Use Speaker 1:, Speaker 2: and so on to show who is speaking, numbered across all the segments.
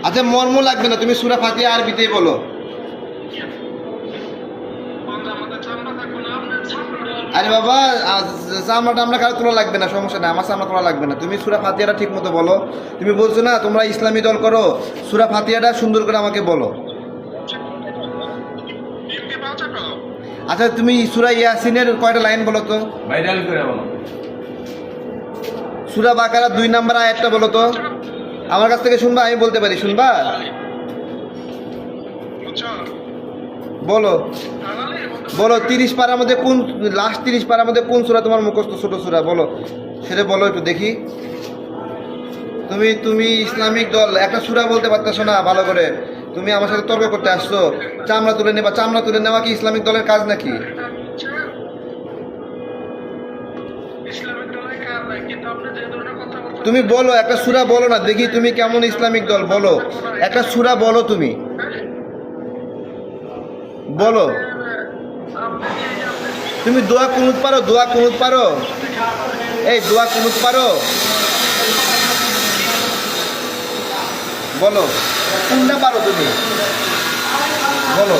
Speaker 1: আচ্ছা মর্ম লাগবে না, তুমি সূরা ফাতিহা আরবিতেই বলো। আরে বাবা চামড়াটা আমরা কারো তোলা লাগবে না, সমস্যা নেই, আমার চামড়া তোলা লাগবে না। তুমি সূরা ফাতিহাটা ঠিক মতো বলো। তুমি বলছো না তোমরা ইসলামী দল করো, সূরা ফাতিহাটা সুন্দর করে আমাকে বলো। আচ্ছা তুমি সূরা ইয়াসিনের কয়টা লাইন বলো তো?
Speaker 2: ভাইরাল করে বলো।
Speaker 1: সূরা বাকারা 2 নম্বর আয়াতটা বলো তো। আমার কাছ থেকে শুনবা, আমি বলতে পারি, শুনবা? বলো বলো 30 পারার মধ্যে কোন, লাস্ট 30 পারার মধ্যে কোন সূরা তোমার মুখস্থ ছোট সূরা বলো, সেটা বলো একটু দেখি। তুমি ইসলামিক দল একটা সূরা বলতে পারতেছো না ভালো করে, তুমি আমার সাথে তর্ক করতে আসছো। চামড়া তুলে নেবা, চামড়া তুলে নেওয়া কি ইসলামিক দলের কাজ নাকি? তুমি বলো একটা সূরা বলো না দেখি, তুমি কেমন ইসলামিক দল বলো, একটা সূরা বলো তুমি বলো। তুমি দোয়া কুনুত পারো? দোয়া কুনুত পারো? এই দোয়া কুনুত পারো? বলো কোনটা পারো তুমি বলো।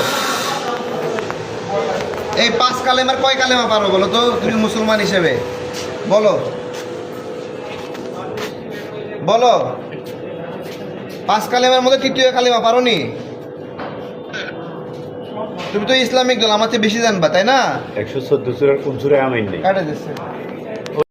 Speaker 1: এই 5 কালেমার কয় কালেমা পারো বলো তো তুমি মুসলমান হিসেবে? বলো বলো 5 কালেমার মধ্যে তৃতীয় কালেমা পারো নি? তুমি তো ইসলামিক দল, আমার চেয়ে বেশি জানবা তাই না?
Speaker 3: 114 সূরার কোন সূরায় আমিন নেই?
Speaker 1: কাটা দিচ্ছে।